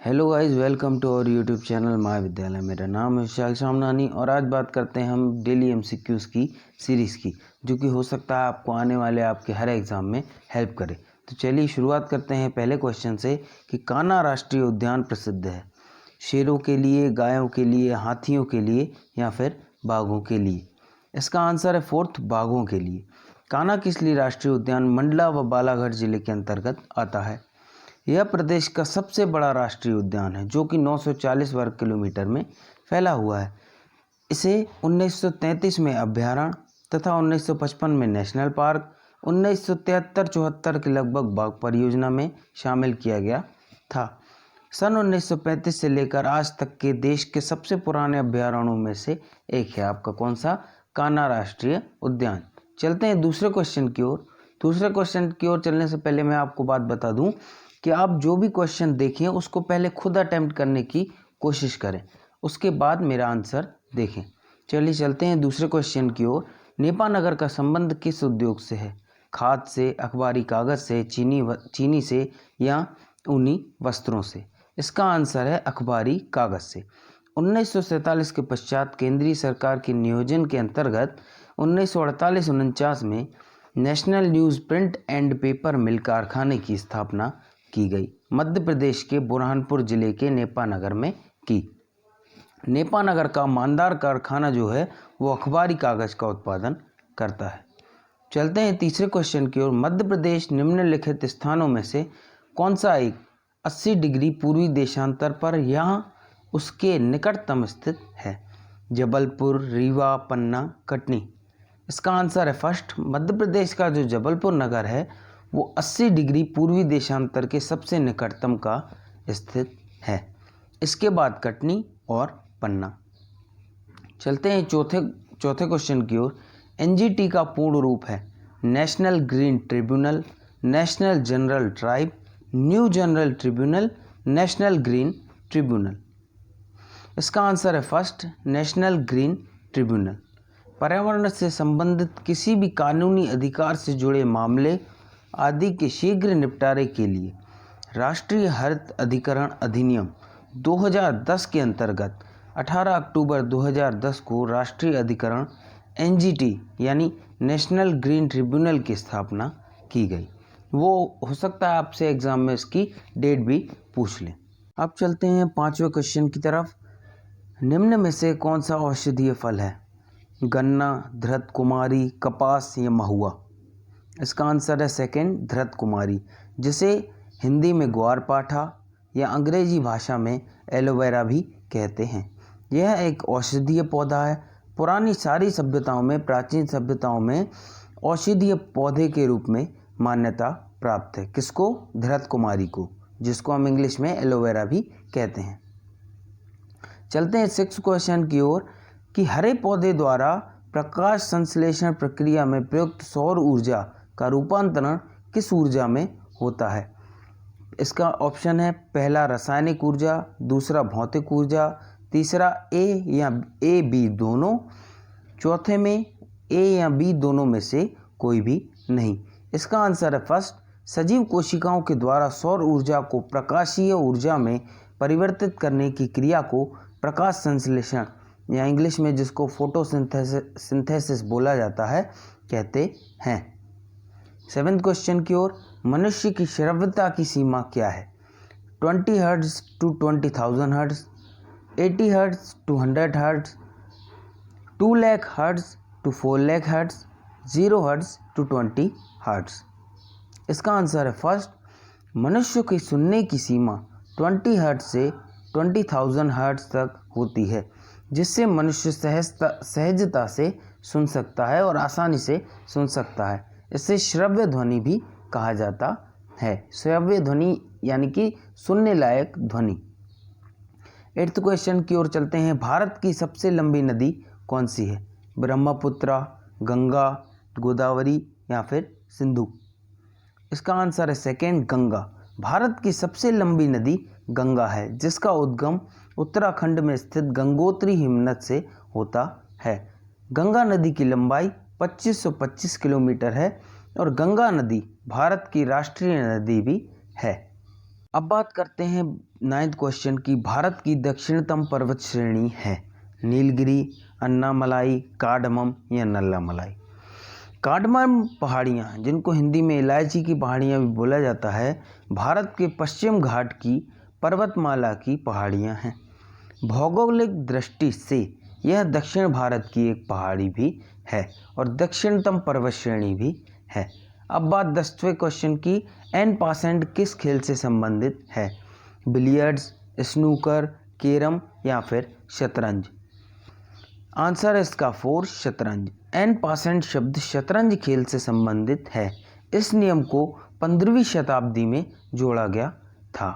Hello guys, welcome to our YouTube channel my Vidyalaya. मेरा नाम है विशाल शामनानी और आज बात करते हैं हम डेली एमसीक्यूज़ की सीरीज़ की, जो कि हो सकता है आपको आने वाले आपके हर एग्ज़ाम में हेल्प करे। तो चलिए शुरुआत करते हैं पहले क्वेश्चन से कि कान्हा राष्ट्रीय उद्यान प्रसिद्ध है शेरों के लिए, गायों के लिए, हाथियों के लिए या फिर बाघों के लिए। इसका आंसर है फोर्थ, बाघों के लिए। कान्हा किसली राष्ट्रीय उद्यान मंडला व बालाघाट जिले के अंतर्गत आता है। यह प्रदेश का सबसे बड़ा राष्ट्रीय उद्यान है जो कि 940 वर्ग किलोमीटर में फैला हुआ है। इसे 1933 में अभयारण्य तथा 1955 में नेशनल पार्क, 1973-74 के लगभग बाघ परियोजना में शामिल किया गया था। सन 1935 से लेकर आज तक के देश के सबसे पुराने अभयारण्यों में से एक है आपका कौन सा, कान्हा राष्ट्रीय उद्यान। चलते हैं दूसरे क्वेश्चन की ओर। दूसरे क्वेश्चन की ओर चलने से पहले मैं आपको बात बता दूं कि आप जो भी क्वेश्चन देखें उसको पहले खुद अटेम्प्ट करने की कोशिश करें, उसके बाद मेरा आंसर देखें। चलिए चलते हैं दूसरे क्वेश्चन की ओर। नेपानगर का संबंध किस उद्योग से है। खाद से, अखबारी कागज़ से, चीनी से या ऊनी वस्त्रों से। इसका आंसर है अखबारी कागज़ से। 1947 के पश्चात केंद्रीय सरकार के नियोजन के अंतर्गत 1948-49 में national news print and paper mill कारखाने की स्थापना की गई। मध्य प्रदेश के बुरहानपुर जिले के नेपानगर में की। नेपानगर का मांदार कारखाना जो है वो अखबारी कागज़ का उत्पादन करता है। चलते हैं तीसरे क्वेश्चन की ओर। मध्य प्रदेश निम्नलिखित स्थानों में से कौन सा एक 80 डिग्री पूर्वी देशांतर पर यहाँ उसके निकटतम स्थित है। जबलपुर, रीवा, पन्ना, कटनी। इसका आंसर है फर्स्ट, मध्य प्रदेश का जो जबलपुर नगर है वो 80 डिग्री पूर्वी देशांतर के सबसे निकटतम का स्थित है। इसके बाद कटनी और पन्ना। चलते हैं चौथे क्वेश्चन की ओर। एनजीटी का पूर्ण रूप है national green tribunal, national general tribe, new general tribunal, national green tribunal. इसका आंसर है फर्स्ट, नेशनल ग्रीन ट्रिब्यूनल। पर्यावरण से संबंधित किसी भी कानूनी अधिकार से जुड़े मामले आदि के शीघ्र निपटारे के लिए राष्ट्रीय हरित अधिकरण अधिनियम 2010 के अंतर्गत 18 अक्टूबर 2010 को राष्ट्रीय अधिकरण एनजीटी यानी नेशनल ग्रीन ट्रिब्यूनल की स्थापना की गई। वो हो सकता है आपसे एग्जाम में इसकी डेट भी पूछ लें। अब चलते हैं पांचवें क्वेश्चन की तरफ। निम्न में से कौन सा औषधीय फल है। गन्ना, धृत कुमारी, कपास या महुआ। इसका आंसर है सेकंड, धृत कुमारी, जिसे हिंदी में ग्वारपाठा या अंग्रेजी भाषा में एलोवेरा भी कहते हैं। यह एक औषधीय पौधा है। पुरानी सारी सभ्यताओं में, प्राचीन सभ्यताओं में औषधीय पौधे के रूप में मान्यता प्राप्त है। किसको? धृत कुमारी को, जिसको हम इंग्लिश में एलोवेरा भी कहते हैं। चलते हैं सिक्स्थ क्वेश्चन की ओर कि हरे पौधे द्वारा प्रकाश संश्लेषण प्रक्रिया में प्रयुक्त सौर ऊर्जा का रूपांतरण किस ऊर्जा में होता है। इसका ऑप्शन है पहला रासायनिक ऊर्जा, दूसरा भौतिक ऊर्जा, तीसरा ए या ए बी दोनों, चौथे में ए या बी दोनों में से कोई भी नहीं। इसका आंसर है फर्स्ट, सजीव कोशिकाओं के द्वारा सौर ऊर्जा को प्रकाशीय ऊर्जा में परिवर्तित करने की क्रिया को प्रकाश संश्लेषण या इंग्लिश में जिसको फोटोसिंथेसिस बोला जाता है कहते हैं। सेवेंथ क्वेश्चन की ओर। मनुष्य की श्रव्यता की सीमा क्या है। 20 hertz to 20,000 hertz, 80 hertz to 100 hertz, 2 lakh hertz to 4 lakh hertz, 0 hertz to 20 hertz. इसका आंसर है फर्स्ट, मनुष्य की सुनने की सीमा 20 हर्ट्ज से 20,000 हर्ट्ज तक होती है, जिससे मनुष्य सहजता से सुन सकता है और आसानी से सुन सकता है। इसे श्रव्य ध्वनि भी कहा जाता है। श्रव्य ध्वनि यानी कि सुनने लायक ध्वनि। 8th क्वेश्चन की ओर चलते हैं। भारत की सबसे लंबी नदी कौन सी है। ब्रह्मपुत्र, गंगा, गोदावरी या फिर सिंधु। इसका आंसर है सेकंड, गंगा। भारत की सबसे लंबी नदी गंगा है, जिसका उद्गम उत्तराखंड में स्थित गंगोत्री हिमनद से होता है। गंगा नदी की लंबाई 2525 किलोमीटर है और गंगा नदी भारत की राष्ट्रीय नदी भी है। अब बात करते हैं 9th क्वेश्चन की। भारत की दक्षिणतम पर्वत श्रेणी है नीलगिरी, अन्नामलाई, कार्डमम या नल्लामलाई। कार्डमम पहाड़ियाँ, जिनको हिंदी में इलायची की पहाड़ियाँ भी बोला जाता है, भारत के पश्चिम घाट की पर्वतमाला की पहाड़ियाँ हैं। भौगोलिक दृष्टि से यह दक्षिण भारत की एक पहाड़ी भी है और दक्षिणतम पर्वत श्रेणी भी है। अब बात 10वें क्वेश्चन की। एन पासेंट किस खेल से संबंधित है? बिलियर्ड्स, स्नूकर, कैरम या फिर शतरंज। आंसर है इसका 4 शतरंज। एन पासेंट शब्द शतरंज खेल से संबंधित है। इस नियम को 15वीं शताब्दी में जोड़ा गया था।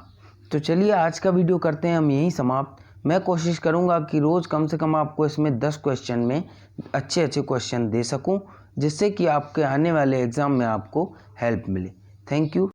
तो चलिए आज का वीडियो करते हैं हम यहीं समाप्त। मैं कोशिश करूंगा कि रोज़ कम से कम आपको इसमें 10 क्वेश्चन में अच्छे क्वेश्चन दे सकूं, जिससे कि आपके आने वाले एग्ज़ाम में आपको हेल्प मिले। Thank you.